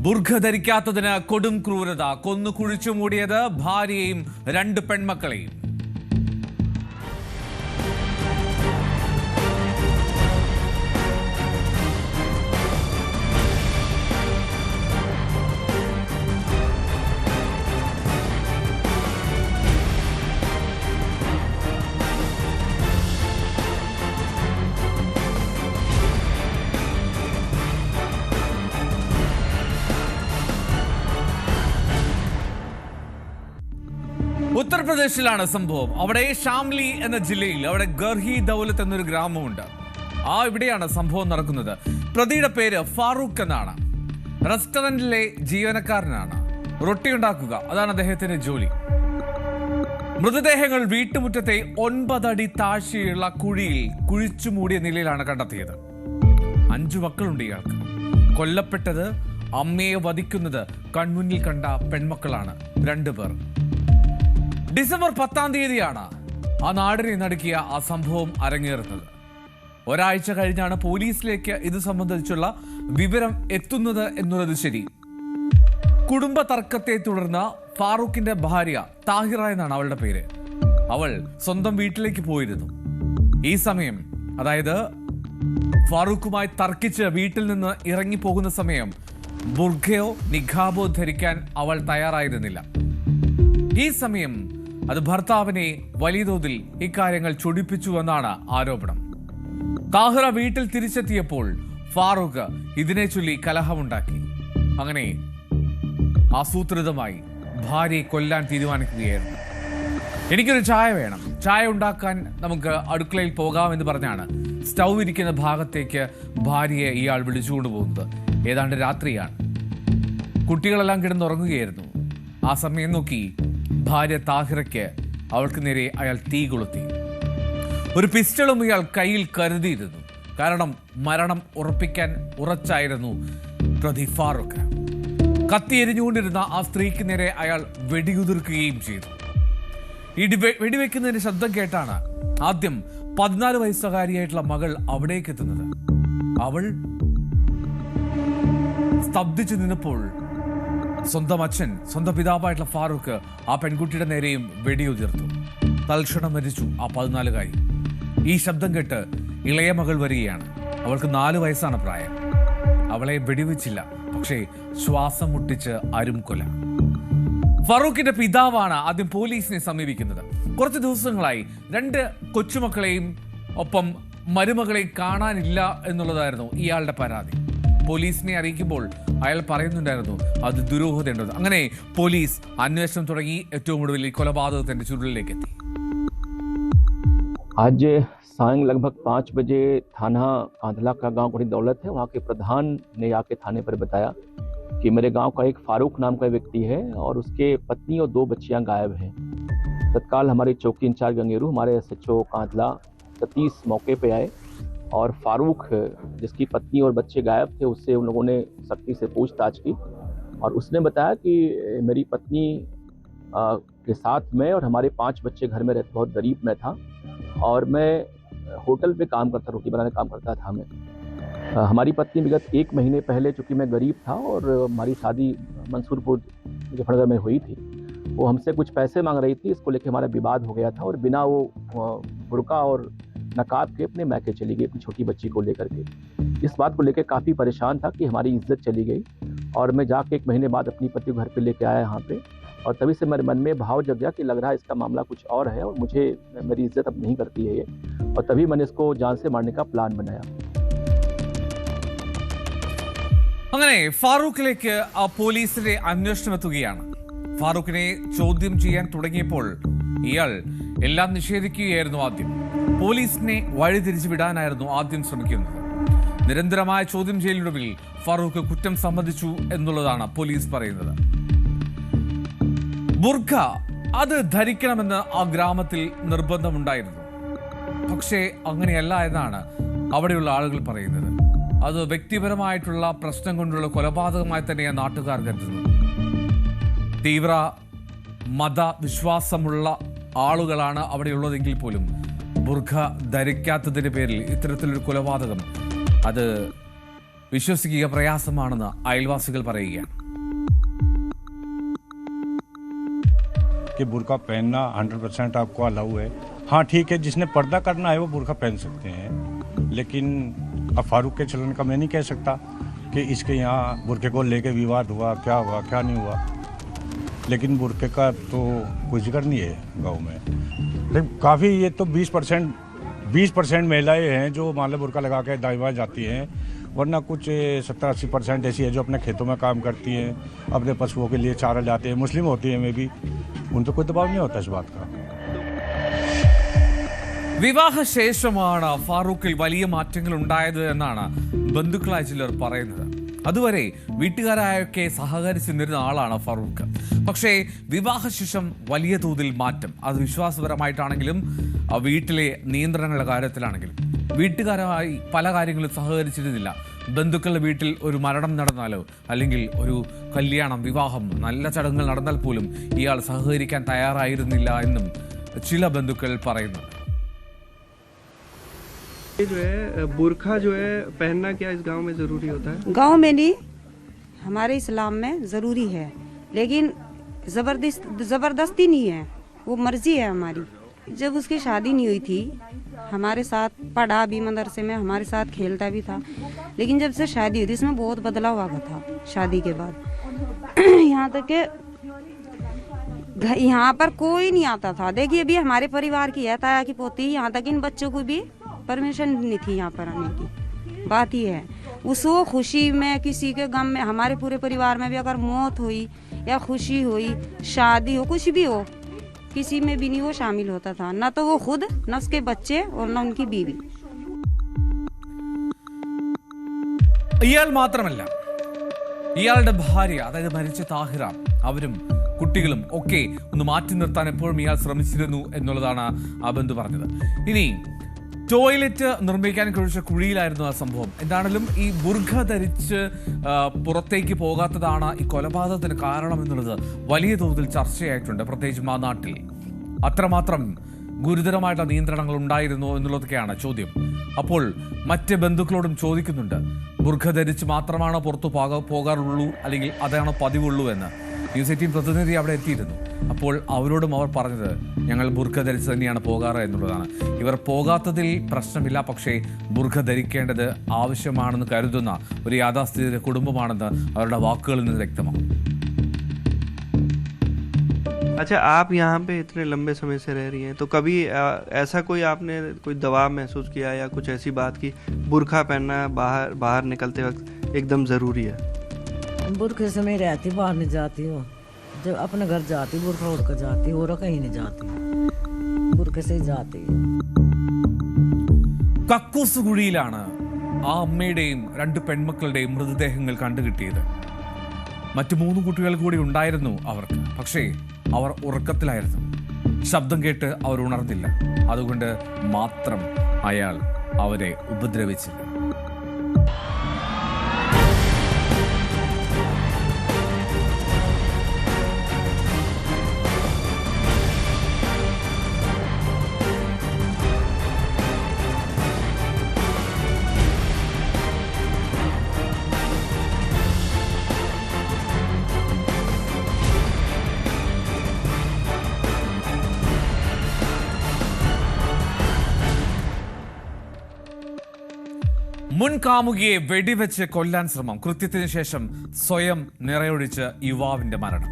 ബുർഖ ധരിക്കാത്തതിന് കൊടും ക്രൂരത, കൊന്നു കുഴിച്ചു മൂടിയത് ഭാര്യയെയും 2 പെൺമക്കളെയും. ഉത്തർപ്രദേശിലാണ് സംഭവം. അവിടെ ഷാംലി എന്ന ജില്ലയിൽ അവിടെ ഗർഹി ദൗലത്ത് എന്നൊരു ഗ്രാമമുണ്ട്. ഇവിടെയാണ് സംഭവം നടക്കുന്നത്. പ്രതിയുടെ പേര് ഫാറൂഖ് എന്നാണ്. റെസ്റ്റോറന്റിലെ ജീവനക്കാരനാണ്. റൊട്ടി ഉണ്ടാക്കുക, അതാണ് അദ്ദേഹത്തിന്റെ ജോലി. മൃതദേഹങ്ങൾ വീട്ടുമുറ്റത്തെ 9 അടി താഴ്ചയുള്ള കുഴിയിൽ കുഴിച്ചു മൂടിയ നിലയിലാണ് കണ്ടെത്തിയത്. 5 മക്കളുണ്ട് ഇയാൾക്ക്. കൊല്ലപ്പെട്ടത്, അമ്മയെ വധിക്കുന്നത് കൺമുന്നിൽ കണ്ട പെൺമക്കളാണ് 2 പേർ. ഡിസംബർ 10-ാം തീയതിയാണ് ആ നാടിനെ നടുക്കിയ ആ സംഭവം അരങ്ങേറുന്നത്. ഒരാഴ്ച കഴിഞ്ഞാണ് പോലീസിലേക്ക് ഇത് സംബന്ധിച്ചുള്ള വിവരം എത്തുന്നത് എന്നുള്ളത് ശരി. കുടുംബ തർക്കത്തെ തുടർന്ന് ഫാറൂഖിന്റെ ഭാര്യ താഹിറ എന്നാണ് അവളുടെ പേര്. അവൾ സ്വന്തം വീട്ടിലേക്ക് പോയിരുന്നു. ഈ സമയം, അതായത് ഫാറൂഖുമായി തർക്കിച്ച് വീട്ടിൽ നിന്ന് ഇറങ്ങിപ്പോകുന്ന സമയം, ബുർഖയോ നിഖാബോ ധരിക്കാൻ അവൾ തയ്യാറായിരുന്നില്ല. ഈ സമയം അത് ഭർത്താവിനെ വലിയ തോതിൽ ഇക്കാര്യങ്ങൾ ചൊടിപ്പിച്ചുവെന്നാണ് ആരോപണം. താഹിറ വീട്ടിൽ തിരിച്ചെത്തിയപ്പോൾ ഫാറൂഖ് ഇതിനെ ചൊല്ലി കലഹമുണ്ടാക്കി. അങ്ങനെ ആസൂത്രിതമായി ഭാര്യയെ കൊല്ലാൻ തീരുമാനിക്കുകയായിരുന്നു. എനിക്കൊരു ചായ വേണം, ചായ ഉണ്ടാക്കാൻ നമുക്ക് അടുക്കളയിൽ പോകാമെന്ന് പറഞ്ഞാണ് സ്റ്റൗ ഇരിക്കുന്ന ഭാഗത്തേക്ക് ഭാര്യയെ ഇയാൾ വിളിച്ചുകൊണ്ടുപോകുന്നത്. ഏതാണ്ട് രാത്രിയാണ്. കുട്ടികളെല്ലാം കിടന്നുറങ്ങുകയായിരുന്നു. ആ സമയം നോക്കി ഭാര്യ താഹിറയ്ക്ക് അവൾക്ക് നേരെ അയാൾ തീ കൊളുത്തി. ഒരു പിസ്റ്റളും ഇയാൾ കയ്യിൽ കരുതിയിരുന്നു. കാരണം മരണം ഉറപ്പിക്കാൻ ഉറച്ചായിരുന്നു പ്രതി ഫാറൂഖ്. കത്തി എരിഞ്ഞുകൊണ്ടിരുന്ന ആ സ്ത്രീക്ക് നേരെ അയാൾ വെടിയുതിർക്കുകയും ചെയ്തു. വെടിവെക്കുന്നതിന്റെ ശബ്ദം കേട്ടാണ് ആദ്യം 14 വയസ്സുകാരിയായിട്ടുള്ള മകൾ അവിടേക്ക് എത്തുന്നത്. അവൾ സ്തബ്ധിച്ചു നിന്നപ്പോൾ സ്വന്തം അച്ഛൻ, സ്വന്തം പിതാവായിട്ടുള്ള ഫാറൂഖ് ആ പെൺകുട്ടിയുടെ നേരെയും വെടിയുതിർത്തു. തൽക്ഷണം മരിച്ചു ആ 14-കാരി. ഈ ശബ്ദം കേട്ട് ഇളയ മകൾ വരികയാണ്. അവൾക്ക് 4 വയസ്സാണ് പ്രായം. അവളെ വെടിവെച്ചില്ല, പക്ഷേ ശ്വാസം മുട്ടിച്ച് അരുംകൊല. ഫാറൂഖിന്റെ പിതാവാണ് ആദ്യം പോലീസിനെ സമീപിക്കുന്നത്. കുറച്ച് ദിവസങ്ങളായി 2 കൊച്ചുമക്കളെയും ഒപ്പം മരുമകളെയും കാണാനില്ല എന്നുള്ളതായിരുന്നു ഇയാളുടെ പരാതി. പോലീസിനെ അറിയിക്കുമ്പോൾ അയാൾ പറയുന്നുണ്ടായിരുന്നു അത് ദുരൂഹതയുണ്ടെന്ന്. അങ്ങനെ പോലീസ് അന്വേഷണം തുടങ്ങി. ഏറ്റവും ഒടുവിൽ കൊലപാതകത്തിന്റെ ചുരുളിലേക്ക് എത്തി. आज सांग लगभग 5 बजे थाना कांधला का गांव गढ़ी दौलत है, वहाँ के प्रधान ने आके थाने पर बताया कि मेरे गांव का एक फारूक नाम का व्यक्ति है और उसके पत्नी और 2 बच्चियां गायब हैं। तत्काल हमारे चौकी इंचार्ज गंगेरू, हमारे SHO कांधला सतीश मौके पे आए और फारूक, जिसकी पत्नी और बच्चे गायब थे, उससे उन लोगों ने सख्ती से पूछताछ की और उसने बताया कि मेरी पत्नी के साथ मैं और हमारे 5 बच्चे घर में रहते, बहुत गरीब मैं था और मैं होटल पे काम करता, रोटी बनाने काम करता था मैं। हमारी पत्नी विगत 1 महीने पहले, चूँकि मैं गरीब था और हमारी शादी मंसूरपुर मुजफ्फरनगर में हुई थी, वो हमसे कुछ पैसे मांग रही थी। इसको लेकर हमारा विवाद हो गया था और बिना वो बुर्का और नकाब के अपने मैके चली गई अपनी छोटी बच्ची को लेकर के। इस बात को लेकर काफ़ी परेशान था कि हमारी इज्जत चली गई और मैं जाके 1 महीने बाद अपनी पति को घर पे लेके आया यहाँ पे और तभी से मेरे मन में भाव जग गया कि लग रहा है इसका मामला कुछ और है और मुझे, मेरी इज्जत अब नहीं करती है ये, और तभी मैंने इसको जान से मारने का प्लान बनाया. അങ്ങനെ ഫാറൂഖിലേക്ക് ആ പോലീസിന്റെ അന്വേഷണം എത്തുകയാണ്. ഫാറൂഖിനെ ചോദ്യം ചെയ്യാൻ തുടങ്ങിയപ്പോൾ ഇയാൾ എല്ലാം നിഷേധിക്കുകയായിരുന്നു. ആദ്യം പോലീസിനെ വഴിതിരിച്ചു വിടാനായിരുന്നു ആദ്യം ശ്രമിക്കുന്നത്. നിരന്തരമായ ചോദ്യം ചെയ്യലിനൊടുവിൽ ഫാറൂഖ് കുറ്റം സമ്മതിച്ചു എന്നുള്ളതാണ് പോലീസ് പറയുന്നത്. ബുർഖ അത് ധരിക്കണമെന്ന് ആ ഗ്രാമത്തിൽ നിർബന്ധമുണ്ടായിരുന്നു. പക്ഷേ അങ്ങനെയല്ല എന്നാണ് അവിടെയുള്ള ആളുകൾ പറയുന്നത്. അത് വ്യക്തിപരമായിട്ടുള്ള പ്രശ്നം കൊണ്ടുള്ള കൊലപാതകമായി തന്നെയാണ് നാട്ടുകാർ കരുതുന്നത്. തീവ്ര മതവിശ്വാസമുള്ള ആളുകളാണ് അവിടെയുള്ളതെങ്കിൽ പോലും ബുർഖ ധരിക്കാത്തതിന്റെ പേരിൽ ഇത്തരത്തിലൊരു കൊലപാതകം അത് വിശ്വസിക്കുക പ്രയാസമാണെന്ന് അയൽവാസികൾ പറയുകയാണ്. कि बुर्का पहनना 100% आपको अलाउ है। हाँ ठीक है, जिसने पर्दा करना है वो बुर्का पहन सकते हैं, लेकिन अब फारूक के चलन का मैं नहीं कह सकता कि इसके यहाँ बुर्के को लेके विवाद हुआ, क्या नहीं हुआ, लेकिन बुर्के का तो कोई जिक्र नहीं है गाँव में। लेकिन काफ़ी ये तो 20% महिलाएं हैं जो मान लो बुर्का लगा के दाएं बाएं जाती हैं, वरना कुछ 70-80% ऐसी है जो अपने खेतों में काम करती हैं, अपने पशुओं के लिए चारा लाते हैं, मुस्लिम होती है, में भी उन तो कोई दबाव नहीं होता इस बात का। വിവാഹശേഷമാണ് ഫാറൂഖിൽ വലിയ മാറ്റങ്ങൾ ഉണ്ടായത് എന്നാണ് ബന്ധുക്കളായ ചിലർ പറയുന്നത്. അതുവരെ വീട്ടുകാരായൊക്കെ സഹകരിച്ചിരുന്ന ആളാണ് ഫാറൂഖ്. പക്ഷേ വിവാഹശേഷം വലിയ തോതിൽ മാറ്റം, അത് വിശ്വാസപരമായിട്ടാണെങ്കിലും വീട്ടിലെ നിയന്ത്രണങ്ങളുടെ കാര്യത്തിലാണെങ്കിലും വീട്ടുകാരുമായി പല കാര്യങ്ങളും സഹകരിച്ചിരുന്നില്ല. ബന്ധുക്കളുടെ വീട്ടിൽ ഒരു മരണം നടന്നാലോ അല്ലെങ്കിൽ ഒരു കല്യാണം, വിവാഹം, നല്ല ചടങ്ങുകൾ നടന്നാൽ പോലും ഇയാൾ സഹകരിക്കാൻ തയ്യാറായിരുന്നില്ല എന്നും ചില ബന്ധുക്കൾ പറയുന്നു. जो है बुर्खा जो है पहनना क्या इस गांव में जरूरी होता है? गांव में नहीं, हमारे इस्लाम में ज़रूरी है, लेकिन ज़बरदस्ती नहीं है, वो मर्जी है हमारी। जब उसकी शादी नहीं हुई थी, हमारे साथ पढ़ा भी मदरसे में, हमारे साथ खेलता भी था, लेकिन जब से शादी हुई थी इसमें बहुत बदलाव आ गया था शादी के बाद। यहाँ तक के यहाँ पर कोई नहीं आता था। देखिए अभी हमारे परिवार की है, ताया की पोती, यहाँ तक इन बच्चों को भी परमिशन नहीं थी यहाँ पर आने की। बात ही है उस वो खुशी में, किसी के गम में, हमारे पूरे परिवार में भी अगर मौत हुई या खुशी हुई, शादी हो, कुछ भी हो, किसी में भी नहीं वो शामिल होता था, ना तो वो खुद, ना उसके बच्चे और ना उनकी बीवी। ഇയാൾ മാത്രമല്ല, ഇയാളുടെ ഭാര്യ, അതായത് മരിച്ച താഹിറ, അവരും കുട്ടികളും ഒക്കെ ഒന്ന് മാറ്റി നിർത്താൻ എപ്പോഴും ഇയാൾ ശ്രമിച്ചിരുന്നു എന്നുള്ളതാണ് ആ ബന്ധു പറഞ്ഞത്. ഇനി ടോയ്ലറ്റ് നിർമ്മിക്കാൻ കുഴിച്ച കുഴിയിലായിരുന്നു ആ സംഭവം. എന്താണെങ്കിലും ഈ ബുർഖ ധരിച്ച് പുറത്തേക്ക് പോകാത്തതാണ് ഈ കൊലപാതകത്തിന് കാരണം എന്നുള്ളത് വലിയ തോതിൽ ചർച്ചയായിട്ടുണ്ട്, പ്രത്യേകിച്ചും ആ നാട്ടിൽ. അത്രമാത്രം ഗുരുതരമായിട്ടുള്ള നിയന്ത്രണങ്ങൾ ഉണ്ടായിരുന്നോ എന്നുള്ളതൊക്കെയാണ് ചോദ്യം. അപ്പോൾ മറ്റ് ബന്ധുക്കളോടും ചോദിക്കുന്നുണ്ട്, ബുർഖ ധരിച്ച് മാത്രമാണോ പുറത്തു പോകാറുള്ളൂ, അല്ലെങ്കിൽ അതാണോ പതിവുള്ളൂ എന്ന്. ന്യൂസ് 18 പ്രതിനിധി അവിടെ എത്തിയിരുന്നു. അപ്പോൾ അവരോടും അവർ പറഞ്ഞത്, ഞങ്ങൾ ബുർഖ ധരിച്ച് തന്നെയാണ് പോകാറ് എന്നുള്ളതാണ്. ഇവർ പോകാത്തതിൽ പ്രശ്നമില്ല, പക്ഷേ ബുർഖ ധരിക്കേണ്ടത് ആവശ്യമാണെന്ന് കരുതുന്ന ഒരു യാഥാസ്ഥിതിക കുടുംബമാണെന്ന് അവരുടെ വാക്കുകളിൽ നിന്ന് വ്യക്തമാണ്. अच्छा, आप यहाँ पे इतने लंबे समय से रह रही हैं, तो कभी ऐसा कोई आपने कोई दबाव महसूस किया या कुछ ऐसी बात की बुर्खा पहनना बाहर निकलते वक्त एकदम ज़रूरी है? बुरखे से मैं रहती, बाहर नहीं जाती हूँ। जब अपने घर जाती बुरखा उड़ कर जाती, और कहीं नहीं जाती, बुरखे से ही जाती। കക്കൂസ് കുഴിയിലാണ് ആ അമ്മയുടെയും 2 പെൺമക്കളുടെയും മൃതദേഹങ്ങൾ കണ്ടുകിട്ടിയത്. മറ്റു 3 കുട്ടികൾ കൂടി ഉണ്ടായിരുന്നു അവർക്ക്. പക്ഷേ അവർ ഉറക്കത്തിലായിരുന്നു. ശബ്ദം കേട്ട് അവർ ഉണർന്നില്ല. അതുകൊണ്ട് മാത്രം അയാൾ അവരെ ഉപദ്രവിച്ചില്ല. മുൻകാമുകിയെ വെടിവെച്ച് കൊല്ലാൻ ശ്രമം, കൃത്യത്തിന് ശേഷം സ്വയം നിറയൊഴിച്ച് യുവാവിന്റെ മരണം.